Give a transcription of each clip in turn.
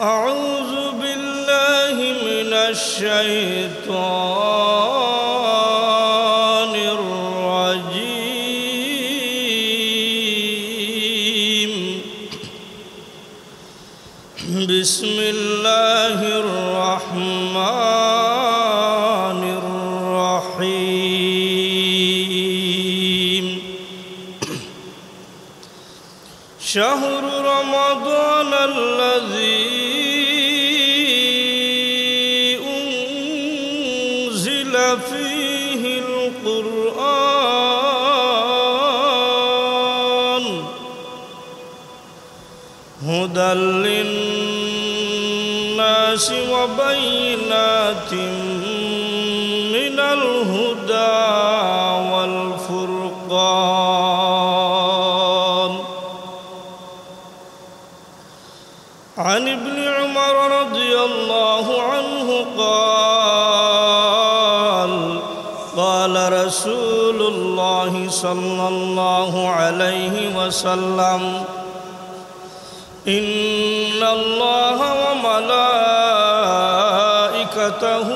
أعوذ بالله من الشيطان الرجيم. بسم الله الرحمن الرحيم. شهر رمضان الذي أنزل فيه القرآن هدى للناس وبينات من الهدى والفرقان. عن ابن عمر رضي الله عنه قال قال رسول الله صلى الله عليه وسلم إن الله وملائكته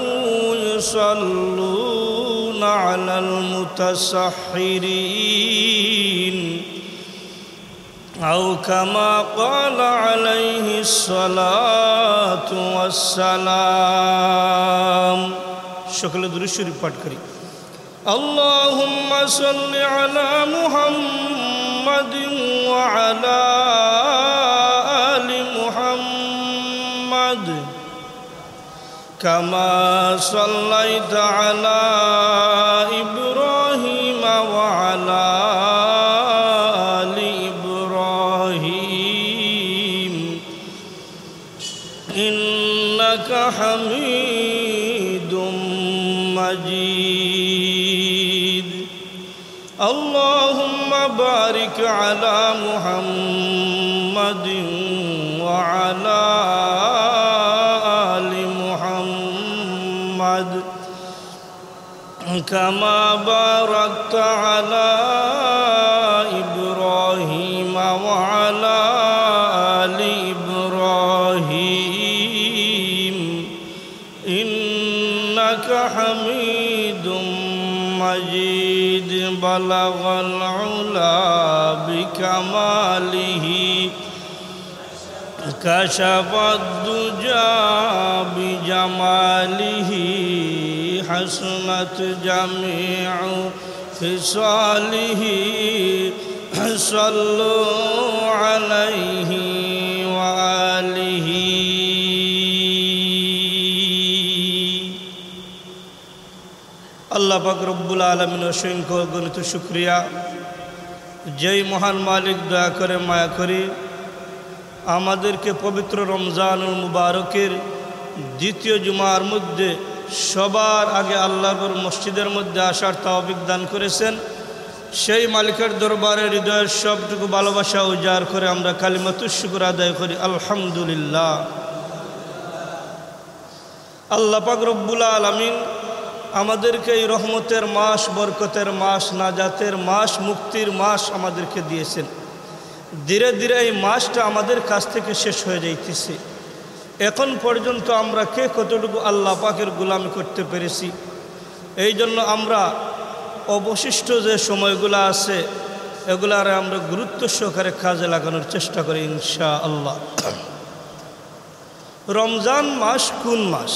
يصلون على المتسحرين أو كما قال عليه الصلاة والسلام. شكل درود شريف پاٹ کری. اللهم صل على محمد وعلى آل محمد كما صليت على إبراهيم وعلى آل إبراهيم إنك حميد مجيد. اللهم بارك على محمد وعلى آل محمد كما باركت على إبراهيم وعلى آل إبراهيم إنك حميد مجيد. بلغ العلا بكماله كشف الدجى بجماله حسنت جميع خصاله صلوا عليه وآله. আল্লাহ পাক রব্বুল আলামিনের অসংখ্য অগণিত শুকরিয়া, যেই মহান মালিক দয়া করে মায়া করে আমাদেরকে পবিত্র রমজানুল মুবারকের দ্বিতীয় জুমার মধ্যে সবার আগে আল্লাহর মসজিদের মধ্যে আসার তৌফিক দান করেছেন। সেই মালিকের দরবারে হৃদয়ের সবটুকু ভালোবাসা উজাড় করে আমরা কালিমাতুশ শুকর আদায় করি আলহামদুলিল্লাহ। আল্লাহ পাক রব্বুল আলামিন আমাদেরকে এই রহমতের মাস, বরকতের মাস, নাজাতের মাস, মুক্তির মাস আমাদেরকে দিয়েছেন। ধীরে ধীরে এই মাসটা আমাদের কাছ থেকে শেষ হয়ে যাইতেছে। এখন পর্যন্ত আমরা কে কতটুকু আল্লাহ পাকের গোলামি করতে পেরেছি? এই জন্য আমরা অবশিষ্ট যে সময়গুলো আছে এগুলারে আমরা গুরুত্ব সহকারে কাজে লাগানোর চেষ্টা করি ইনশাআল্লাহ। রমজান মাস কোন মাস?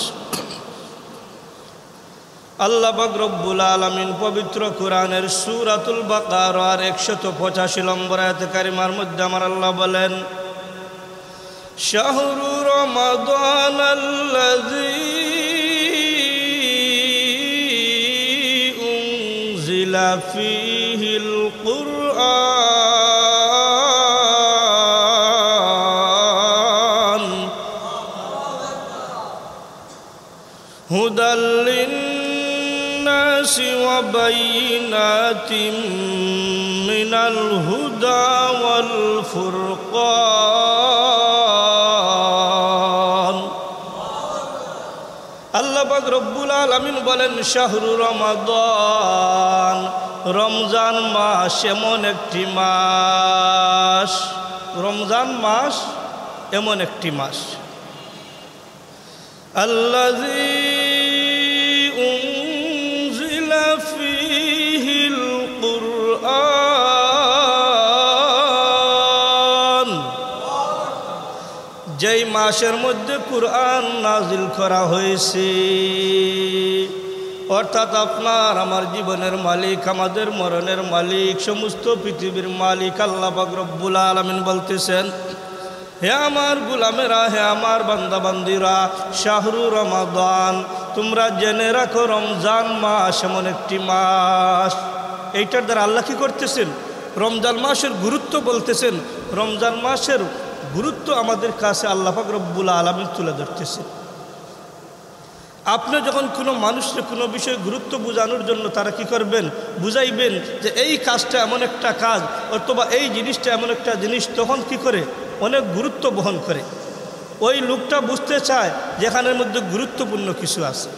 আল্লাহ পাক রব্বুল আলামিন পবিত্র কোরআনের সূরাতুল বাকারার 185 নম্বর আয়াতে কারিমার মধ্যে আমার আল্লাহ বলেন, শাহরু রমাদানাল্লাযী উনজিলা ফীহিল কুরআন হুদাল লিন্নাসি ওয়া বাইনাতিম মিনাল হুদা ওয়াল ফুরকান। আল্লাহ পাক রব্বুল আলামিন বলেন, শাহরু রমাদান, রমজান মাস এমন একটি মাস, রমজান মাস এমন একটি মাস আল্লাযী উনজিলা ফীহিল কুরআন, যেই মাসের মধ্যে কুরআন নাজিল করা হয়েছে। অর্থাৎ আপনার আমার জীবনের মালিক, আমাদের মরণের মালিক, সমস্ত পৃথিবীর মালিক আল্লাহ পাক রব্বুল আলামিন বলতেছেন, হে আমার গোলামেরা, হে আমার বান্দা বান্দিরা, শাহরু রমাদান, তোমরা জেনে রাখো রমজান মাস এমন একটি মাস। এইটার দ্বারা আল্লাহ কি করতেছেন? রমজান মাসের গুরুত্ব বলতেছেন। রমজান মাসের গুরুত্ব আমাদের কাছে আল্লাহ পাক রব্বুল আলামিন তুলে ধরতেছেন। আপনি যখন কোনো মানুষকে কোনো বিষয়ে গুরুত্ব বোঝানোর জন্য তারা কি করবেন? বুঝাইবেন যে এই কাজটা এমন একটা কাজ, অথবা এই জিনিসটা এমন একটা জিনিস, তখন কি করে? অনেক গুরুত্ব বহন করে। ওই লোকটা বুঝতে চায় যেখানের মধ্যে গুরুত্বপূর্ণ কিছু আছে।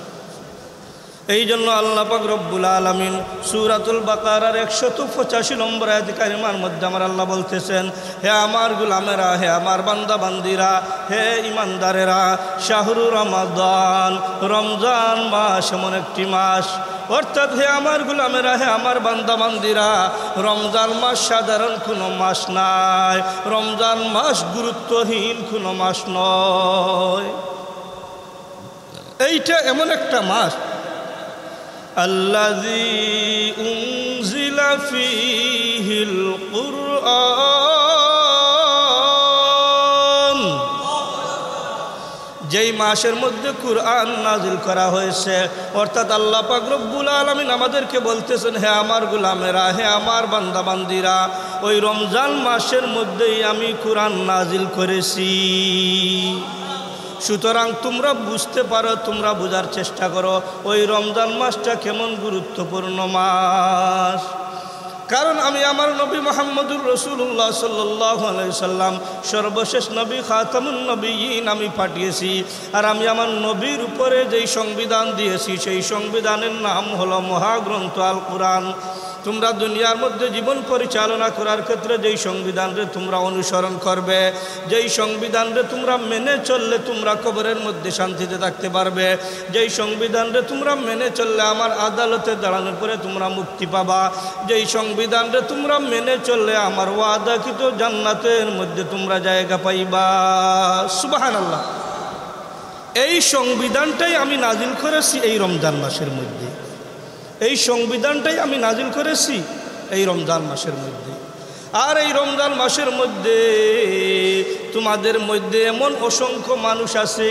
এই জন্য আল্লাহ পাক রব্বুল আলামিন সূরাতুল বাকারার 185 নম্বর আয়াত কারিমার মধ্যে আমার আল্লাহ বলতেছেন, হে আমার গোলামেরা, হে আমার বান্দা বান্দিরা, হে ইমানদারেরা, শাহরু রমাদান, রমজান মাস এমন একটি মাস। অর্থাৎ হে আমার গোলামেরা, হে আমার বান্দা বান্দিরা, রমজান মাস সাধারণ কোনো মাস নাই, রমজান মাস গুরুত্বহীন কোনো মাস নয়। এইটা এমন একটা মাস, আল্লাযী উনজিলা ফীহিল কুরআন, যেই মাসের মধ্যে কুরআন নাজিল করা হয়েছে। অর্থাৎ আল্লাহ পাক রব্বুল আলামিন আমাদেরকে বলতেছেন, হে আমার গোলামেরা, হে আমার বান্দা বান্দিরা, ওই রমজান মাসের মধ্যেই আমি কুরআন নাজিল করেছি। সুতরাং তোমরা বুঝতে পারো, তোমরা বোঝার চেষ্টা করো ওই রমজান মাসটা কেমন গুরুত্বপূর্ণ মাস। কারণ আমি আমার নবী মুহাম্মদুর রাসূলুল্লাহ সাল্লাল্লাহু আলাইহি সাল্লাম, সর্বশেষ নবী খাতামুন নবিয়্যিন আমি পাঠিয়েছি। আর আমি আমার নবীর উপরে যেই সংবিধান দিয়েছি, সেই সংবিধানের নাম হলো মহাগ্রন্থ আল কুরআন। তোমরা দুনিয়ার মধ্যে জীবন পরিচালনা করার ক্ষেত্রে যেই সংবিধানরে তোমরা অনুসরণ করবে, যেই সংবিধানরে তোমরা মেনে চললে তোমরা কবরের মধ্যে শান্তিতে থাকতে পারবে, যেই সংবিধানরে তোমরা মেনে চললে আমার আদালতে দাঁড়ানোর পরে তোমরা মুক্তি পাবা, যেই সংবিধানরে তোমরা মেনে চললে আমার ওয়াদাকৃত জান্নাতের মধ্যে তোমরা জায়গা পাইবা। সুবহানাল্লাহ। এই সংবিধানটাই আমি নাজিল করেছি এই রমজান মাসের মধ্যে। এই সংবিধানটাই আমি নাজিল করেছি এই রমজান মাসের মধ্যে। আর এই রমজান মাসের মধ্যে তোমাদের মধ্যে এমন অসংখ্য মানুষ আছে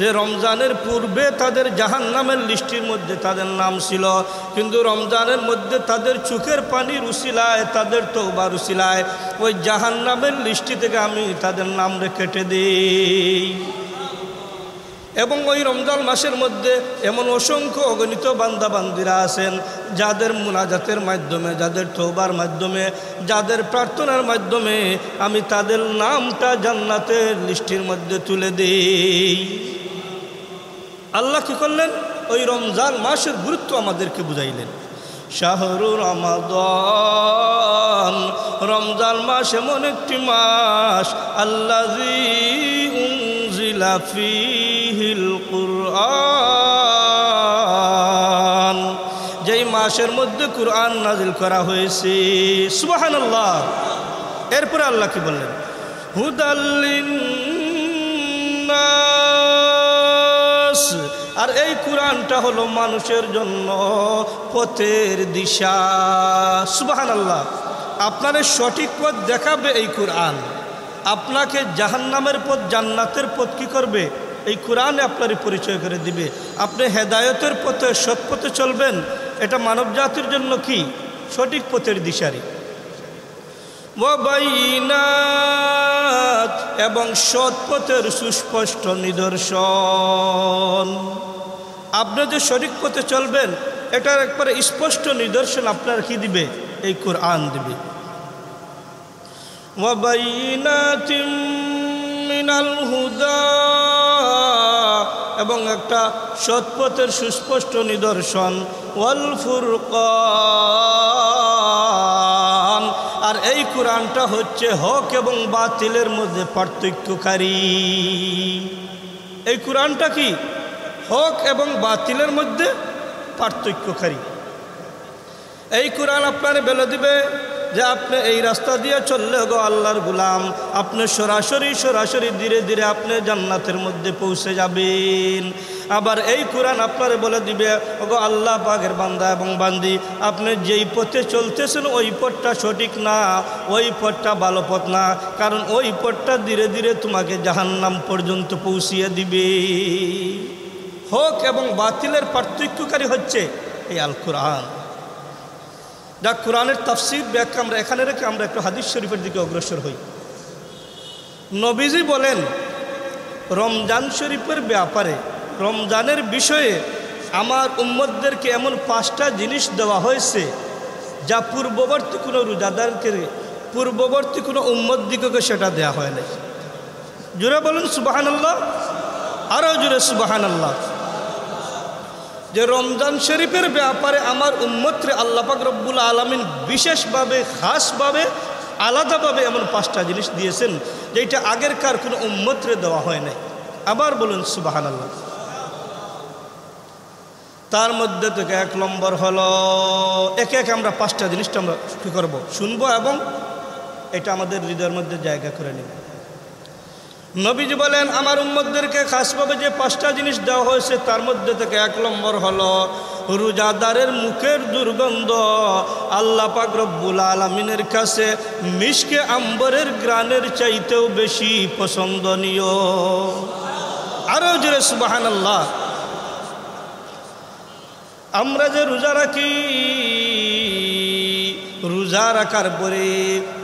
যে রমজানের পূর্বে তাদের জাহান্নামের লিস্টির মধ্যে তাদের নাম ছিল, কিন্তু রমজানের মধ্যে তাদের চোখের পানির উসিলায়, তাদের তওবার উসিলায় ওই জাহান্নামের লিস্টি থেকে আমি তাদের নাম কেটে দিই। এবং ওই রমজান মাসের মধ্যে এমন অসংখ্য অগণিত বান্দা বান্দিরা আছেন যাদের মুনাজাতের মাধ্যমে, যাদের তওবার মাধ্যমে, যাদের প্রার্থনার মাধ্যমে আমি তাদের নামটা জান্নাতের লিস্টির মধ্যে তুলে দিই। আল্লাহ কি করলেন? ওই রমজান মাসের গুরুত্ব আমাদেরকে বুঝাইলেন। শাহরু রমাদান, রমজান মাস এমন একটি মাস, আল্লাযী উনজিলা ফীহিল কুরআন, যেই মাসের মধ্যে কুরআন নাজিল করা হয়েছে। সুবহানাল্লাহ। এরপরে আল্লাহ কি বললেন? হুদাল লিন্নাস, আর এই কুরআনটা হলো মানুষের জন্য পথের দিশা। সুবহানাল্লাহ। আপনার সঠিক পথ দেখাবে এই কুরআন। আপনাকে জাহান্নামের পথ, জান্নাতের পথ কি করবে? এই কুরআনে আপনার পরিচয় করে দিবে। আপনি হেদায়েতের পথে, সৎ পথে চলবেন, এটা মানব জাতির জন্য কি? সঠিক পথের দিশারি। ওয়াবাইনাত, এবং সৎ পথের সুস্পষ্ট নিদর্শন। আপনি যে সঠিক পথে চলবেন এটার একবারে স্পষ্ট নিদর্শন আপনার কি দিবে? এই কুরআন দিবে। ওয়াবাইনাতিম মিনাল হুদা, এবং একটা সৎপথের সুস্পষ্ট নিদর্শন। ওয়াল ফুরকান, আর এই কুরআনটা হচ্ছে হক এবং বাতিলের মধ্যে পার্থক্যকারী। এই কুরআনটা কি? হক এবং বাতিলের মধ্যে পার্থক্যকারী। এই কোরআন আপনারে বলে দিবে যে আপনি এই রাস্তা দিয়ে চললে গো আল্লাহর গোলাম, আপনি সরাসরি ধীরে ধীরে আপনি জান্নাতের মধ্যে পৌঁছে যাবেন। আবার এই কোরআন আপনারে বলে দিবে ওগো আল্লাহ পাকের বান্দা এবং বান্দি, আপনি যেই পথে চলতেছেন ওই পথটা সঠিক না, ওই পথটা ভালো পথ না, কারণ ওই পথটা ধীরে ধীরে তোমাকে জাহান্নাম পর্যন্ত পৌঁছিয়ে দিবে। হক এবং বাতিলের পার্থক্যকারী হচ্ছে এই আল কোরআন। যা কোরআনের তাফসীর ব্যাখ্যা আমরা এখানে রেখে আমরা একটু হাদিস শরীফের দিকে অগ্রসর হই। নবীজি বলেন রমজান শরীফের ব্যাপারে, রমজানের বিষয়ে আমার উম্মতদেরকে এমন 5টা জিনিস দেওয়া হয়েছে যা পূর্ববর্তী কোনো রোজাদারকে, পূর্ববর্তী কোনো উম্মতদিগকে সেটা দেওয়া হয় নাই। জোরে বলুন সুবহানাল্লাহ, আরও জোরে সুবহানাল্লাহ। যে রমজান শরীফের ব্যাপারে আমার উম্মতরে আল্লাহ পাক রব্বুল আলামিন বিশেষভাবে, খাসভাবে, আলাদাভাবে এমন 5টা জিনিস দিয়েছেন যেটা আগেরকার কোনো উম্মতরে দেওয়া হয় নাই। আবার বলুন সুবহানাল্লাহ। তার মধ্যে থেকে 1 নম্বর হলো, একে একে আমরা 5টা জিনিসটা আমরা কী করবো, শুনবো এবং এটা আমাদের হৃদয়ের মধ্যে জায়গা করে নেব। নবীজি বলেন আমার উম্মতদেরকে খাসভাবে যে 5টা জিনিস দেওয়া হয়েছে তার মধ্যে থেকে 1 নম্বর হলো রোজাদারের মুখের দুর্গন্ধ আল্লাহ পাক রব্বুল আলামিনের কাছে মিশকে আম্বরের গ্রানের চাইতেও বেশি পছন্দনীয়। আরও জোরে সুবহানাল্লাহ। আমরা যে রোজা রাখি, রোজা রাখার পরে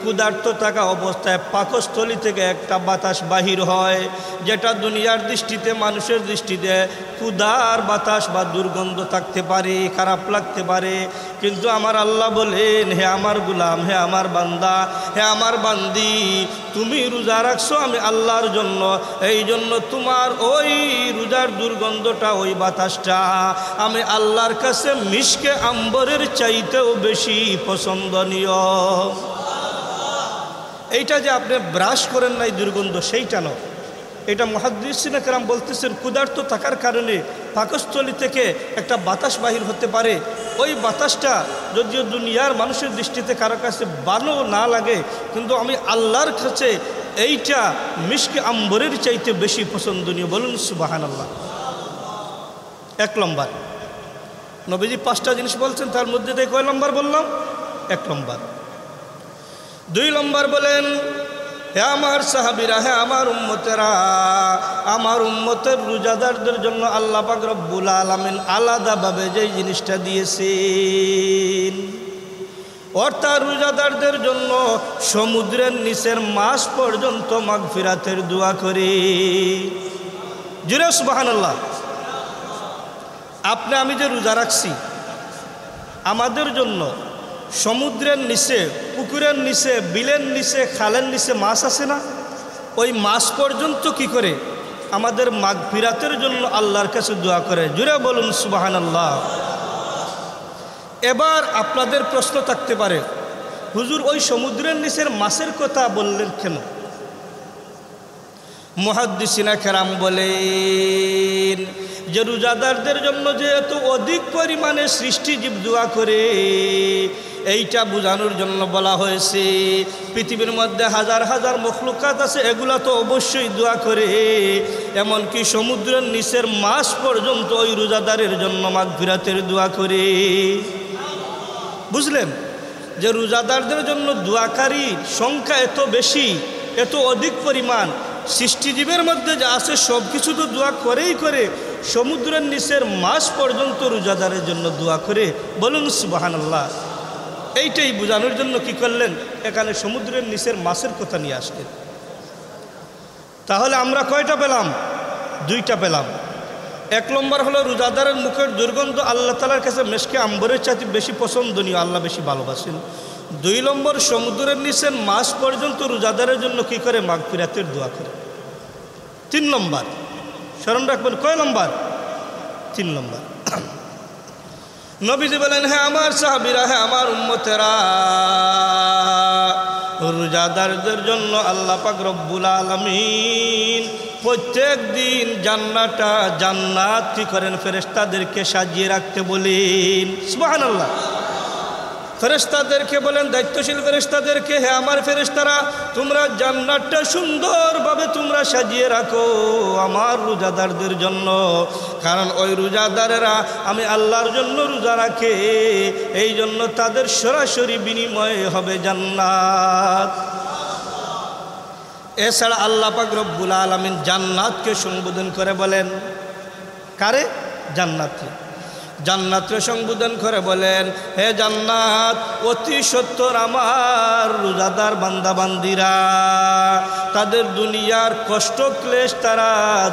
ক্ষুধার্ত থাকা অবস্থায় পাকস্থলী থেকে একটা বাতাস বাহির হয়, যেটা দুনিয়ার দৃষ্টিতে, মানুষের দৃষ্টিতে ক্ষুধার বাতাস বা দুর্গন্ধ থাকতে পারে, খারাপ লাগতে পারে, কিন্তু আমার আল্লাহ বলেন হে আমার গোলাম, হে আমার বান্দা, হে আমার বান্দি, তুমি রোজা রাখছো আমি আল্লাহর জন্য, এই জন্য তোমার ওই রোজার দুর্গন্ধটা, ওই বাতাসটা আমি আল্লাহর কাছে মিশকে আম্বরের চাইতেও বেশি পছন্দনীয়। এইটা যে আপনি ব্রাশ করেন নাই দুর্গন্ধ, সেইটা নয়। এটা মুহাদ্দিসিনে কেরাম বলতেছেন ক্ষুধার্ত থাকার কারণে পাকস্থলী থেকে একটা বাতাস বাহির হতে পারে। ওই বাতাসটা যদিও দুনিয়ার মানুষের দৃষ্টিতে কারো কাছে ভালো না লাগে, কিন্তু আমি আল্লাহর কাছে এইটা মিশকে আম্বরের চাইতে বেশি পছন্দনীয়। বলুন সুবহানাল্লাহ। 1 নম্বর নবীজি 5টা জিনিস বলছেন, তার মধ্যে থেকে কয় নম্বর বললাম? 1 নম্বর। 2 নম্বর বলেন হে আমার সাহাবীরা, হে আমার উম্মতেরা, আমার উম্মতের রোজাদারদের জন্য আল্লাহ পাক রব্বুল আলামিন আলাদাভাবে যেই জিনিসটা দিয়েছেন, অর্থাৎ রোজাদারদের জন্য সমুদ্রের নিচের মাছ পর্যন্ত মাগফিরাতের দোয়া করে। জোরে সুবহানাল্লাহ। আপনি আমি যে রোজা রাখছি, আমাদের জন্য সমুদ্রের নিচে, পুকুরের নিচে, বিলের নিচে, খালের নিচে মাছ আছে না, ওই মাছ পর্যন্ত কি করে আমাদের মাগফিরাতের জন্য আল্লাহর কাছে দোয়া করে। জোরে বলুন সুবহানাল্লাহ। এবার আপনাদের প্রশ্ন থাকতে পারে, হুজুর ওই সমুদ্রের নিচের মাছের কথা বললেন কেন? মুহাদ্দিসিনা কেরাম বলেন যে রোজাদারদের জন্য যেহেতু অধিক পরিমাণে সৃষ্টিজীব দোয়া করে, এইটা বোঝানোর জন্য বলা হয়েছে পৃথিবীর মধ্যে হাজার হাজার মখলুকাত আছে, এগুলা তো অবশ্যই দোয়া করে, এমনকি সমুদ্রের নিচের মাছ পর্যন্ত ওই রোজাদারের জন্য মাগফিরাতের দোয়া করে। বুঝলেন যে রোজাদারদের জন্য দোয়াকারী সংখ্যা এত বেশি, এত অধিক পরিমাণ। সৃষ্টিজীবের মধ্যে যা আছে সব কিছু তো দোয়া করেই করে, সমুদ্রের নিচের মাছ পর্যন্ত রোজাদারের জন্য দোয়া করে। বলুন সুবহানাল্লাহ। এইটাই বোঝানোর জন্য কি করলেন, এখানে সমুদ্রের নিচের মাছের কথা নিয়ে আসলেন। তাহলে আমরা কয়টা পেলাম? 2টা পেলাম। 1 নম্বর হলো রোজাদারের মুখের দুর্গন্ধ আল্লাহ তাআলার কাছে মিশকে আম্বরের চাইতে বেশি পছন্দনীয়, আল্লাহ বেশি ভালোবাসেন। 2 নম্বর সমুদ্রের নিচের মাছ পর্যন্ত রোজাদারের জন্য কি করে মাগফিরাতের দোয়া করে। 3 নম্বর স্মরণ রাখবেন, কয় নম্বর? 3 নম্বর। নবীজি বলেন হে আমার সাহাবীরা, হে আমার উম্মতেরা, রোজাদারদের জন্য আল্লাহ পাক রব্বুল আলামিন প্রত্যেক দিন জান্নাত কি করেন ফেরেশতাদেরকে সাজিয়ে রাখতে বলেন সুবহানাল্লাহ। ফেরেশতাদেরকে বলেন, দায়িত্বশীল ফেরেশতাদেরকে, হে আমার ফেরেশতারা, তোমরা জান্নাতটা সুন্দরভাবে তোমরা সাজিয়ে রাখো আমার রোজাদারদের জন্য, কারণ ওই রোজাদারেরা আমি আল্লাহর জন্য রোজা রাখে, এই জন্য তাদের সরাসরি বিনিময় হবে জান্নাত। এছাড়া আল্লাহ পাক রব্বুল আলামিন জান্নাতকে সম্বোধন করে বলেন, কারে? জান্নাতকে সম্বোধন করে বলেন, হে জান্নাত, অতি সত্বর আমার রোজাদার বান্দাবান্দিরা তাদের দুনিয়ার কষ্ট ক্লেশ তারা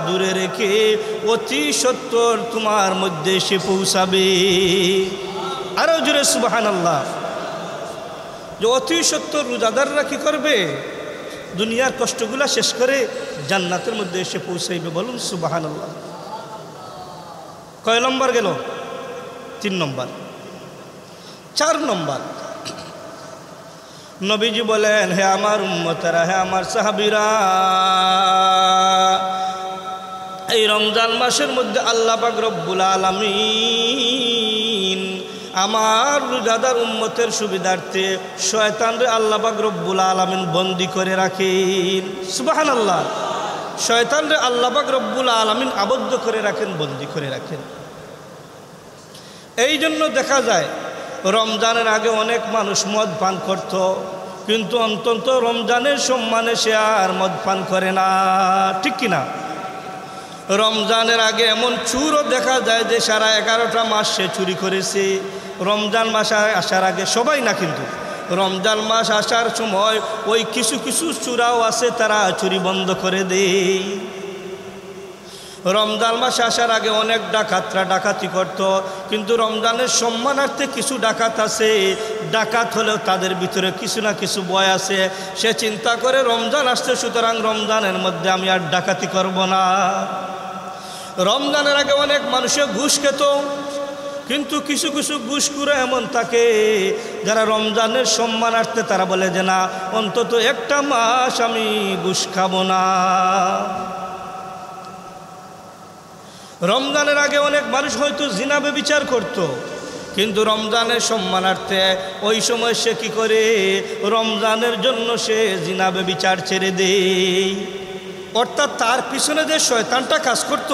দূরে রেখে অতি সত্বর তোমার মধ্যে এসে পৌঁছাবে। আরো জোরে সুবহানাল্লাহ। যে অতি সত্বর রোজাদাররা কি করবে? দুনিয়ার কষ্টগুলা শেষ করে জান্নাতের মধ্যে এসে পৌঁছাইবে। বলুন সুবহানাল্লাহ। কয় নম্বর গেল? 3 নম্বর। 4 নম্বর, নবীজি বলেন, হে আমার উম্মতেরা, হে আমার সাহাবীরা, এই রমজান মাসের মধ্যে আল্লাহ পাক রব্বুল আলামিন আমার রোজাদার উম্মতের সুবিধার্থে শয়তানরে আল্লাহ পাক রব্বুল আলামিন বন্দী করে রাখেন সুবহানাল্লাহ। শয়তানরে আল্লাহ পাক রব্বুল আলামিন আবদ্ধ করে রাখেন, বন্দী করে রাখেন। এই জন্য দেখা যায় রমজানের আগে অনেক মানুষ মদ পান করত, কিন্তু অন্তত রমজানের সম্মানে সে আর মদ পান করে না, ঠিক কিনা? রমজানের আগে এমন চুরও দেখা যায় যে সারা 11টা মাস সে চুরি করেছে। রমজান মাস আসার আগে, সবাই না কিন্তু, রমজান মাস আসার সময় ওই কিছু কিছু চুরাও আছে, তারা চুরি বন্ধ করে দেয়। রমজান মাস আসার আগে অনেক ডাকাতরা ডাকাতি করত, কিন্তু রমজানের সম্মানার্থে কিছু ডাকাত আছে, ডাকাত হলেও তাদের ভিতরে কিছু না কিছু ভয় আছে। সে চিন্তা করে রমজান আসছে, সুতরাং রমজানের মধ্যে আমি আর ডাকাতি করব না। রমজানের আগে অনেক মানুষে ঘুষ খেত, কিন্তু কিছু কিছু ঘুষখোর এমন থাকে যারা রমজানের সম্মানার্থে তারা বলে যে না, অন্তত একটা মাস আমি ঘুষ খাবো না। রমজানের আগে অনেক মানুষ হয়তো জিনা ব্যভিচার করত, কিন্তু রমজানের সম্মানার্থে ওই সময় সে কি করে? রমজানের জন্য সে জিনা ব্যভিচার ছেড়ে দেয়। অর্থাৎ তার পিছনে যে শয়তানটা কাজ করত,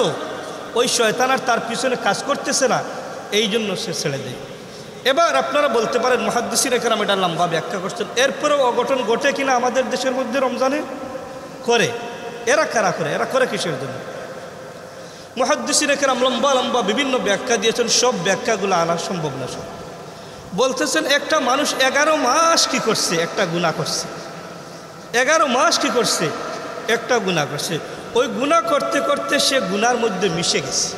ওই শয়তান আর তার পিছনে কাজ করতেছে না, এই জন্য সে ছেড়ে দেয়। এবার আপনারা বলতে পারেন, মুহাদ্দিসিন একরাম এটা লম্বা ব্যাখ্যা করছেন, এরপরেও অঘটন ঘটে কিনা আমাদের দেশের মধ্যে রমজানে? করে। এরা কারা করে? এরা করে কিসের জন্য? মুহাদ্দিসিন একরাম লম্বা লম্বা বিভিন্ন ব্যাখ্যা দিয়েছেন, সব ব্যাখ্যাগুলো আনা সম্ভব না। সব বলতেছেন, একটা মানুষ 11 মাস কি করছে? একটা গুনাহ করছে। 11 মাস কি করছে? একটা গুনাহ করছে। ওই গুনাহ করতে করতে সে গুনার মধ্যে মিশে গেছে,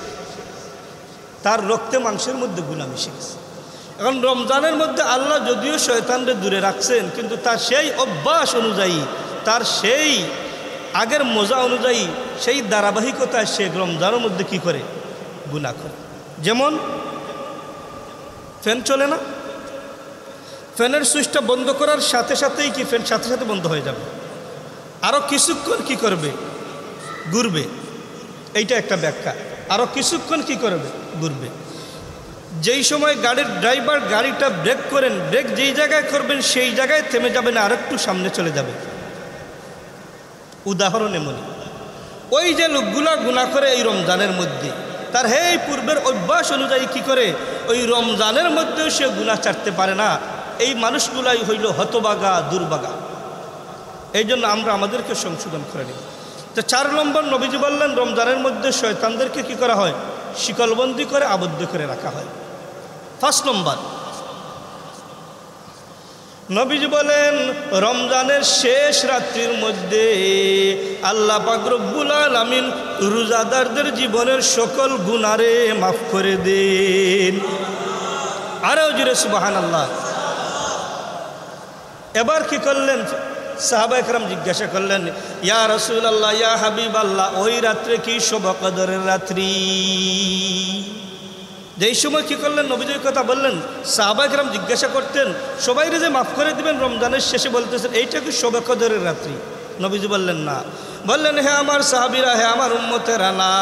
তার রক্তে মাংসের মধ্যে গুনাহ মিশে গেছে। এখন রমজানের মধ্যে আল্লাহ যদিও শয়তানরে দূরে রাখছেন, কিন্তু তার সেই অভ্যাস অনুযায়ী, তার সেই আগের মজা অনুযায়ী, সেই ধারাবাহিকতায় সে রমজানের মধ্যে কি করে? গুনাহ করে। যেমন ফ্যান চলে না, ফ্যানের সুইচটা বন্ধ করার সাথে সাথেই কি ফ্যান সাথে সাথে বন্ধ হয়ে যাবে, আরও কিছুক্ষণ কি করবে? ঘুরবে। এইটা একটা ব্যাখ্যা। আরও কিছুক্ষণ কি করবে? ঘুরবে। যেই সময় গাড়ির ড্রাইভার গাড়িটা ব্রেক করেন, ব্রেক যেই জায়গায় করবেন সেই জায়গায় থেমে যাবেন, আর একটু সামনে চলে যাবে। উদাহরণ এমনই, ওই যে লোকগুলা গুনাহ করে এই রমজানের মধ্যে, তার এই পূর্বের অভ্যাস অনুযায়ী কি করে? ওই রমজানের মধ্যেও সে গুনাহ ছাড়তে পারে না। এই মানুষগুলাই হইল হতবাগা, দুর্বাগা। এই জন্য আমরা আমাদেরকে সংশোধন করে নিই। তো 4 নম্বর নবীজি বললেন, রমজানের মধ্যে শয়তানদেরকে কি করা হয়? শিকলবন্দি করে আবদ্ধ করে রাখা হয়। 5 নম্বর, নবীজি বলেন, রমজানের শেষ রাত্রির মধ্যে আল্লাহ পাক রব্বুল আলামিন রোজাদারদের জীবনের সকল গুনারে মাফ করে দেন। আরো জোরে সুবহানাল্লাহ। এবার কি করলেন? সাহাবা একরাম জিজ্ঞাসা করলেন, ইয়া রাসূলুল্লাহ, ইয়া হাবিবাল্লাহ, ওই রাত্রে কি শবে কদরের রাত্রি? যেই সময় কি করলেন? নবীজির কথা বললেন। সাহাবা একরাম জিজ্ঞাসা করতেন, সবাইরে যে মাফ করে দিবেন রমজানের শেষে, বলতেছেন এইটা কি শবে কদরের রাত্রি? নবীজি বললেন না, বললেন হে আমার সাহাবীরা, হে আমার উম্মতেরা, না,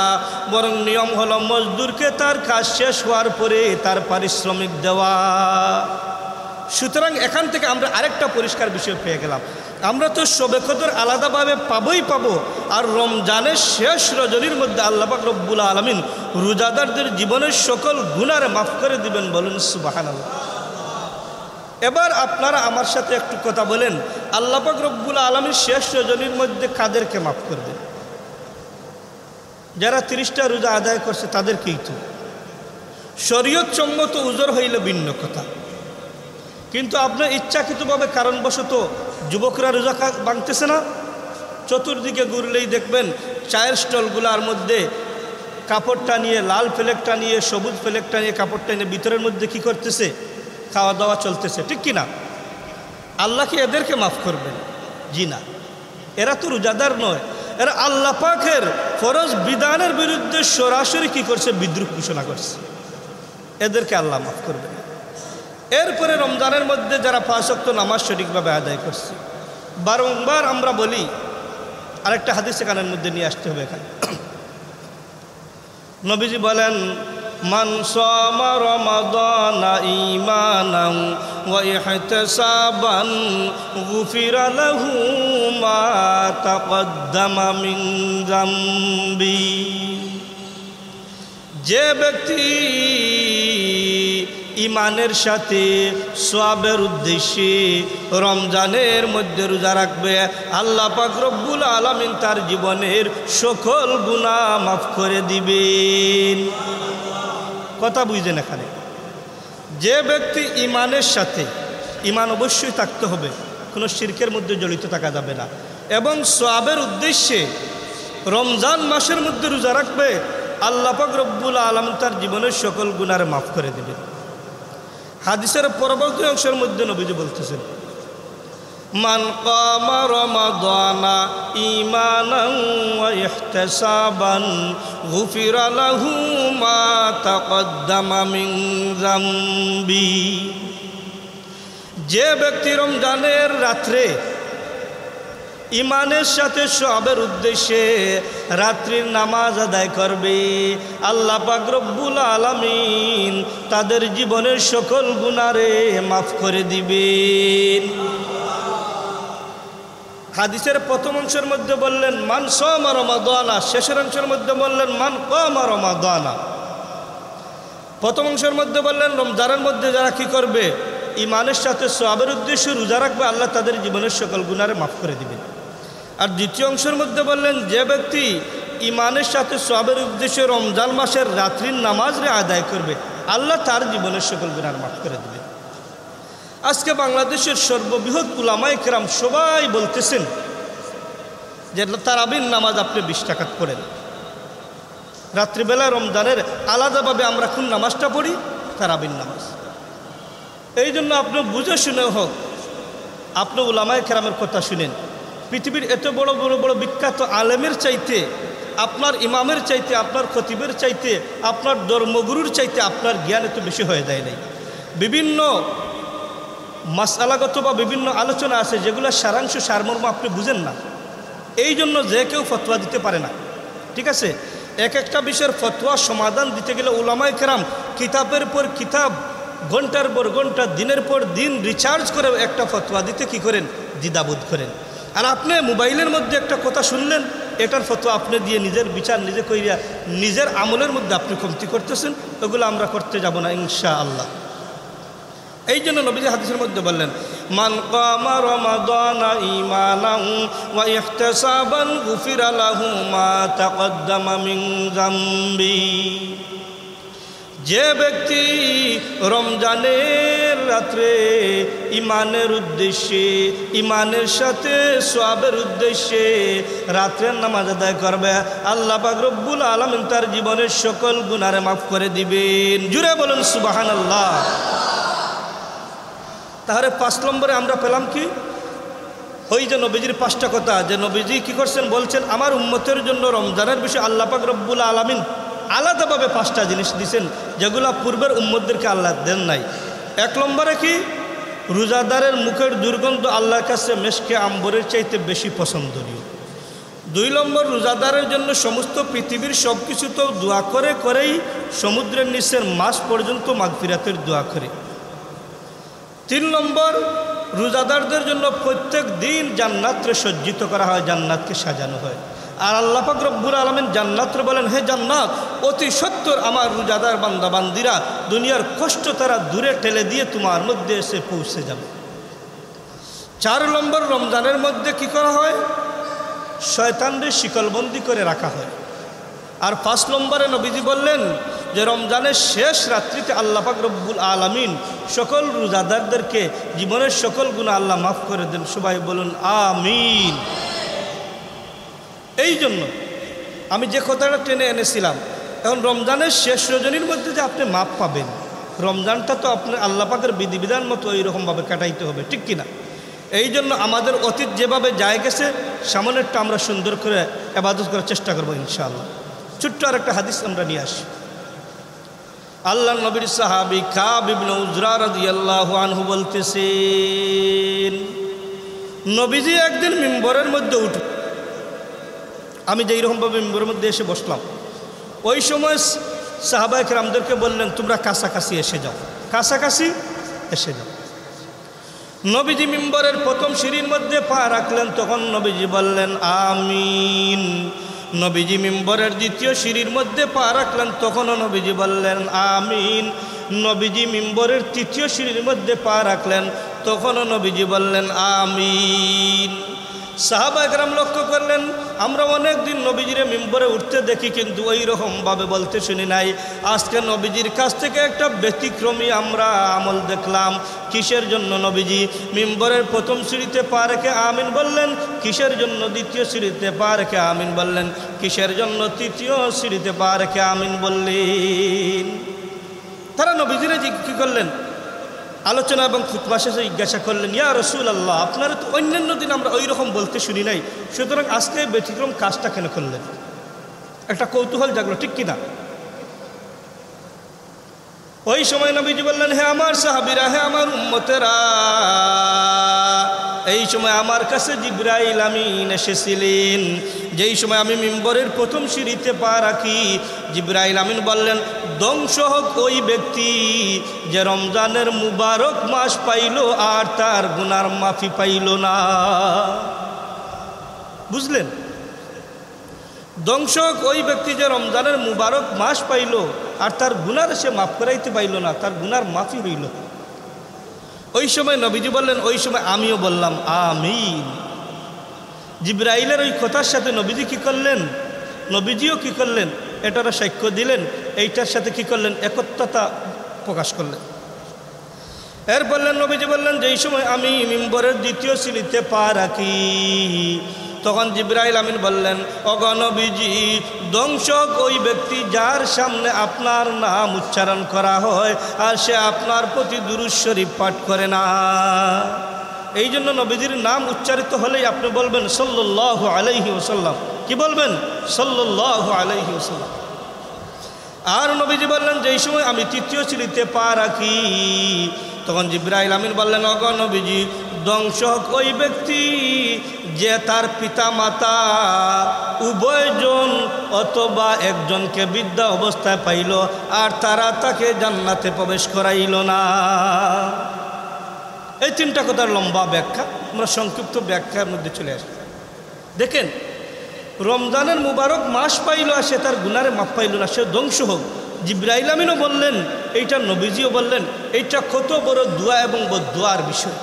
বরং নিয়ম হলো মজদুরকে তার কাজ শেষ হওয়ার পরে তার পারিশ্রমিক দেওয়া। সুতরাং এখান থেকে আমরা আরেকটা পরিষ্কার বিষয় পেয়ে গেলাম, আমরা তো শবে কদর আলাদাভাবে পাবোই পাবো, আর রমজানের শেষ রজনীর মধ্যে আল্লাহ পাক রব্বুল আলামিন রোজাদারদের জীবনের সকল গুনাহ মাফ করে দিবেন। বলুন সুবহানাল্লাহ। এবার আপনারা আমার সাথে একটু কথা বলেন, আল্লাহ পাক রব্বুল আলামিন শেষ রজনীর মধ্যে কাদেরকে মাফ করবেন? যারা 30টা রোজা আদায় করছে তাদেরকেই তো। শরীয়ত সম্মত উজর হইলে ভিন্ন কথা, কিন্তু আপনার ইচ্ছাকৃতভাবে কারণবশত যুবকরা রোজা ভাঙতেছে না। চতুর্দিকে ঘুরলেই দেখবেন চায়ের স্টলগুলার মধ্যে কাপড়টা নিয়ে, লাল ফ্লেগটা নিয়ে, সবুজ ফ্লেগটা নিয়ে, কাপড়টা নিয়ে ভিতরের মধ্যে কি করতেছে? খাওয়া দাওয়া চলতেছে, ঠিক কিনা? আল্লাহ কি এদেরকে মাফ করবেন? জি না, এরা তো রোজাদার নয়, এরা আল্লাহ পাকের ফরজ বিধানের বিরুদ্ধে সরাসরি কি করছে? বিদ্রোহ ঘোষণা করছে। এদেরকে আল্লাহ মাফ করবেন। এরপরে রমজানের মধ্যে যারা 5 ওয়াক্ত নামাজ সঠিকভাবে আদায় করছে, বারংবার আমরা বলি, আরেকটা হাদিস এখানের মধ্যে নিয়ে আসতে হবে। এখানে নবীজি বলেন, মান সামা রমাদানা ঈমানান ওয়া ইহতিসাবান গুফিরা লাহু মা তাকদ্দামা মিন যামবি। যে ব্যক্তি ইমানের সাথে সওয়াবের উদ্দেশ্যে রমজানের মধ্যে রোজা রাখবে, আল্লাহ পাক রব্বুল আলামিন তার জীবনের সকল গুনাহ মাফ করে দিবেন। কথা বুঝছেন? এখানে যে ব্যক্তি ইমানের সাথে, ইমান অবশ্যই থাকতে হবে, কোনো শিরকের মধ্যে জড়িত থাকা যাবে না, এবং সওয়াবের উদ্দেশ্যে রমজান মাসের মধ্যে রোজা রাখবে, আল্লাহ পাক রব্বুল আলামিন তার জীবনের সকল গুনাহ মাফ করে দিবেন। হাদিসের পরবর্তী অংশের মধ্যে নবীজি বলতেছেন, মান কামা রমাদানা ঈমানান ওয়া ইহতিসাবান গুফিরা লাহু মা তাকদ্দামা মিন যামবি। যে ব্যক্তি রমজানের রাত্রে ইমানের সাথে সওয়াবের উদ্দেশ্যে রাত্রির নামাজ আদায় করবে, আল্লাহ পাক রব্বুল আলামিন তাদের জীবনের সকল গুনাহে মাফ করে দিবেন। হাদিসের প্রথম অংশের মধ্যে বললেন মান সামা রমাদানা, শেষের অংশের মধ্যে বললেন মান কামা রমাদানা। প্রথম অংশের মধ্যে বললেন রমজানের মধ্যে যারা কি করবে? ইমানের সাথে সওয়াবের উদ্দেশ্যে রোজা রাখবে, আল্লাহ তাদের জীবনের সকল গুনাহে মাফ করে দিবেন। আর দ্বিতীয় অংশের মধ্যে বললেন যে ব্যক্তি ইমানের সাথে সওয়াবের উদ্দেশ্যে রমজান মাসের রাত্রির নামাজ আদায় করবে, আল্লাহ তার জীবনের সকল গুনাহ মাফ করে দেবে। আজকে বাংলাদেশের সর্ববৃহৎ উলামায়ে কেরাম সবাই বলতেছেন যে তারাবির নামাজ আপনি 20 টাকাত পড়েন। রাত্রিবেলা রমজানের আলাদাভাবে আমরা কোন নামাজটা পড়ি? তারাবির নামাজ। এই জন্য আপনি বুঝে শুনে হোক, আপনি উলামায়ে কেরামের কথা শুনেন। পৃথিবীর এত বড় বড় বড় বিখ্যাত আলেমের চাইতে, আপনার ইমামের চাইতে, আপনার খতিবের চাইতে, আপনার ধর্মগুরুর চাইতে আপনার জ্ঞান এত বেশি হয়ে যায় নাই। বিভিন্ন মাসআলাগত বা বিভিন্ন আলোচনা আছে যেগুলো সারাংশ সারমর্ম আপনি বুঝেন না, এই জন্য যে কেউ ফতোয়া দিতে পারে না। ঠিক আছে, এক একটা বিষয়ের ফতোয়া সমাধান দিতে গেলে উলামায়ে কেরাম কিতাবের পর কিতাব, ঘন্টার পর ঘন্টা, দিনের পর দিন রিচার্জ করে একটা ফতোয়া দিতে কি করেন? দ্বিধাবোধ করেন। আর আপনি মোবাইলের মধ্যে একটা কথা শুনলেন, এটার ফতোয়া আপনি দিয়ে নিজের বিচার নিজে কইরা নিজের আমলের মধ্যে আপনি কমতি করতেছেন। ওগুলো আমরা করতে যাব না ইনশাআল্লাহ। এই জন্য নবীজি হাদিসের মধ্যে বললেন মান কামা রমাদানা ঈমানান ওয়া ইহতিসাবান গুফিরা লাহু মা তাকদ্দামা মিন যামবি। যে ব্যক্তি রমজানের রাত্রে ইমানের উদ্দেশ্যে, ইমানের সাথে সওয়াবের উদ্দেশ্যে রাত্রের নামাজ আদায় করবে, আল্লাহ পাক রব্বুল আলামিন তার জীবনের সকল গুনাহ মাফ করে দিবেন। জুড়ে বলুন সুবহানাল্লাহ। তাহলে 5 নম্বরে আমরা পেলাম কি? ওই যে নবীজির 5টা কথা, যে নবীজি কি করছেন? বলছেন আমার উম্মতের জন্য রমজানের বিষয়ে আল্লাহ পাক রব্বুল আলামিন আলাদাভাবে 5টা জিনিস দিয়েছেন যেগুলা পূর্বের উম্মতদেরকে আল্লাহ দেন নাই। 1 নম্বরে কি? রোজাদারের মুখের দুর্গন্ধ আল্লাহর কাছে মেশকে আম্বরের চাইতে বেশি পছন্দনীয়। 2 নম্বর, রোজাদারের জন্য সমস্ত পৃথিবীর সব কিছু তো দোয়া করেই সমুদ্রের নিচের মাছ পর্যন্ত মাগফিরাতের দোয়া করে। 3 নম্বর, রোজাদারদের জন্য প্রত্যেক দিন জান্নাতকে সজ্জিত করা হয়, জান্নাতকে সাজানো হয়। আর আল্লাহ পাক রব্বুল আলামিন জান্নাতরে বলেন, হে জান্নাত, অতি সত্বর আমার রোজাদার বান্দা বান্দিরা দুনিয়ার কষ্ট তারা দূরে ঠেলে দিয়ে তোমার মধ্যে এসে পৌঁছে যাবে। 4 নম্বর, রমজানের মধ্যে কি করা হয়? শয়তানদের শিকলবন্দি করে রাখা হয়। আর 5 নম্বরে নবীজি বললেন যে রমজানের শেষ রাত্রিতে আল্লাহ পাক রব্বুল আলামিন সকল রোজাদারদেরকে জীবনের সকল গুনাহ আল্লাহ মাফ করে দেন। সবাই বলুন আমিন। এই জন্য আমি যে কথাটা টেনে এনেছিলাম, এখন রমজানের শেষ রজনীর মধ্যে যে আপনি মাপ পাবেন, রমজানটা তো আপনার আল্লাহ পাকের বিধিবিধান মতো এইরকমভাবে কাটাইতে হবে, ঠিক কিনা? এই জন্য আমাদের অতীত যেভাবে যায় গেছে সামনেরটা আমরা সুন্দর করে ইবাদত করার চেষ্টা করবো ইনশাআল্লাহ। ছোট্ট আর একটা হাদিস আমরা নিয়ে আসি। আল্লাহ নবীর সাহাবী কাব ইবনে উজরা রাদিয়াল্লাহু আনহু বলতেছেন, নবীজি একদিন মিম্বরের মধ্যে উঠে, আমি যেই রকমভাবে মিম্বরের মধ্যে এসে বসলাম, ওই সময় সাহাবায়ে কেরামদেরকে বললেন, তোমরা কাছাকাছি এসে যাও, কাছাকাছি এসে যাও। নবীজি মিম্বরের প্রথম সিঁড়ির মধ্যে পা রাখলেন, তখন নবীজি বললেন আমিন। নবীজি মিম্বরের দ্বিতীয় সিঁড়ির মধ্যে পা রাখলেন, তখনও নবীজি বললেন আমিন। নবীজি মিম্বরের তৃতীয় সিঁড়ির মধ্যে পা রাখলেন, তখনও নবীজি বললেন আমিন। সাহাবা একরাম লক্ষ্য করলেন, আমরা অনেক দিন নবীজিরে মিম্বরে উঠতে দেখি কিন্তু ওই রকমভাবে বলতে শুনি নাই। আজকে নবীজির কাছ থেকে একটা ব্যতিক্রমী আমরা আমল দেখলাম। কিসের জন্য নবীজি মিম্বরের প্রথম সিঁড়িতে পা রেখে আমিন বললেন, কিসের জন্য দ্বিতীয় সিঁড়িতে পা রেখে আমিন বললেন, কিসের জন্য তৃতীয় সিঁড়িতে পা রেখে আমিন বললেন? তারা নবীজিরে কী করলেন? আলোচনা এবং খুতবা শেষে জিজ্ঞাসা করলেন, ইয়া রাসূলুল্লাহ, আপনারা তো অন্যান্য দিন আমরা ওই রকম বলতে শুনি নাই, সুতরাং আজকে ব্যতিক্রম কাজটা কেন করলেন? একটা কৌতূহল জাগলো, ঠিক কিনা? ওই সময় নবীজি বললেন, হে আমার সাহাবীরা, হে আমার উম্মতেরা, এই সময় আমার কাছে জিবরাইল আমিন এসেছিলেন। যেই সময় আমি মিম্বরের প্রথম সিঁড়িতে পা রাখি, জিবরাইল আমিন বললেন, ধ্বংস হোক ওই ব্যক্তি যে রমজানের মুবারক মাস পাইল আর তার গুনার মাফি পাইল না। বুঝলেন? ধ্বংস হোক ওই ব্যক্তি যে রমজানের মুবারক মাস পাইল আর তার গুনার সে মাফ করাইতে পাইল না, তার গুনার মাফি হইল। ওই সময় নবীজি বললেন, ওই সময় আমিও বললাম আমিন। জিবরাইলের ওই কথার সাথে নবীজি কি করলেন? নবীজিও কি করলেন? এটারও সাক্ষ্য দিলেন, এইটার সাথে কি করলেন? একত্রতা প্রকাশ করলেন। এর বললেন, নবীজি বললেন, যেই সময় আমি মিম্বরের দ্বিতীয় সিঁড়িতে পা রাখি, তখন জিবরাইল আমিন বললেন, ওগো নবীজি, ধ্বংস ওই ব্যক্তি যার সামনে আপনার নাম উচ্চারণ করা হয় আর সে আপনার প্রতি দুরূদ শরীফ পাঠ করে না। এই জন্য নবীজির নাম উচ্চারিত হলেই আপনি বলবেন সাল্লাল্লাহু আলাইহি ওয়াসাল্লাম। কি বলবেন? সাল্লাল্লাহু আলাইহি ওয়াসাল্লাম। আর নবীজি বললেন, যেই সময় আমি তৃতীয় সিঁড়িতে পা রাখি, তখন জিবরাইল আমিন বললেন, ওগো নবীজি, ধ্বংস ওই ব্যক্তি যে তার পিতা মাতা উভয়জন অথবা একজনকে বৃদ্ধা অবস্থায় পাইল আর তারা তাকে জান্নাতে প্রবেশ করাইল না। এই 3টা কথার লম্বা ব্যাখ্যা, আমরা সংক্ষিপ্ত ব্যাখ্যার মধ্যে চলে আসি। দেখেন, রমজানের মুবারক মাস পাইল আর সে তার গুনারে মাফ পাইল না, সে ধ্বংস হোক। জিবরাইল আমিনও বললেন, এইটা নবীজিও বললেন, এইটা কত বড় দোয়া এবং বদদোয়ার বিষয়।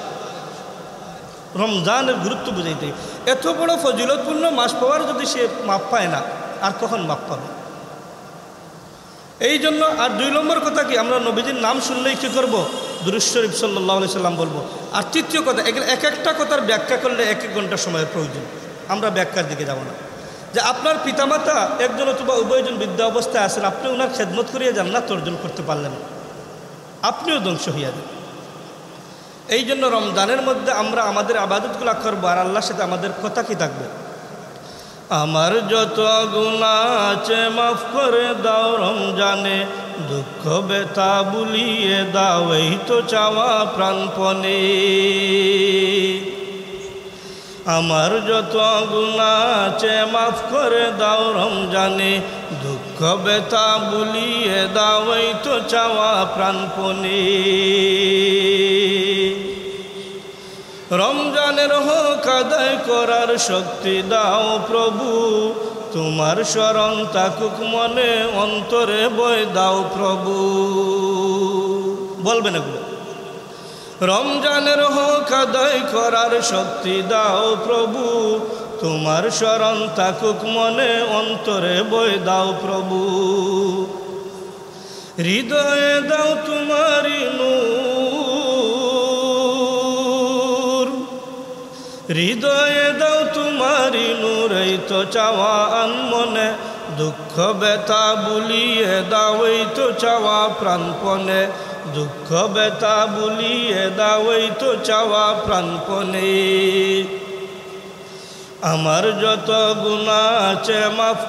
রমজানের গুরুত্ব বুঝাইতে, এত বড় ফজিলতপূর্ণ মাস পাওয়ার যদি সে মাপ পায় না, আর কখন মাপ পাবে? এই জন্য। আর 2 নম্বর কথা কি, আমরা নবীজির নাম শুনলেই কী করবো? দুরূদ শরীফ সাল্লাল্লাহু আলাইহি সাল্লাম বলবো। আর তৃতীয় কথা, এক একটা কথার ব্যাখ্যা করলে 1 ঘন্টা সময়ের প্রয়োজন, আমরা ব্যাখ্যার দিকে যাব না। যে আপনার পিতামাতা একজন অথবা উভয়জন বৃদ্ধা অবস্থায় আছেন, আপনি ওনার খেদমত করিয়া জান্নাত অর্জন করতে পারলেন, আপনিও ধ্বংস হইয়া যান। এই জন্য রমজানের মধ্যে আমরা আমাদের ইবাদতগুলো করবো, আর আল্লাহর সাথে আমাদের কথা কি থাকবে? আমার যত গুনাহ আছে মাফ করে দাও রমজানে, দুঃখ ব্যথা বুলিয়ে দাও এই তো চাওয়া প্রাণপণে। আমার যত গুনাহ আছে মাফ করে দাও রমজানে, দুঃখ ব্যথা বুলিয়ে দাও এই তো চাওয়া প্রাণপণে। রমজানের হক আদায় করার শক্তি দাও প্রভু, তোমার শরণ থাকুক মনে অন্তরে বয় দাও প্রভু। বলবেন এগুলো। রমজানের হক আদায় করার শক্তি দাও প্রভু, তোমার শরণ থাকুক মনে অন্তরে বয় দাও প্রভু। হৃদয়ে দাও তোমারি নূর, হৃদয়ে দাও তোমারি নূর এই তো চাওয়া আনমনে, দুঃখ ব্যথা বুলিয়ে দাও এই তো চাওয়া প্রাণপণে, দুঃখ ব্যথা বুলিয়ে দাও এই তো চাওয়া প্রাণপণে। আমার যত গুনাহ আছে মাফ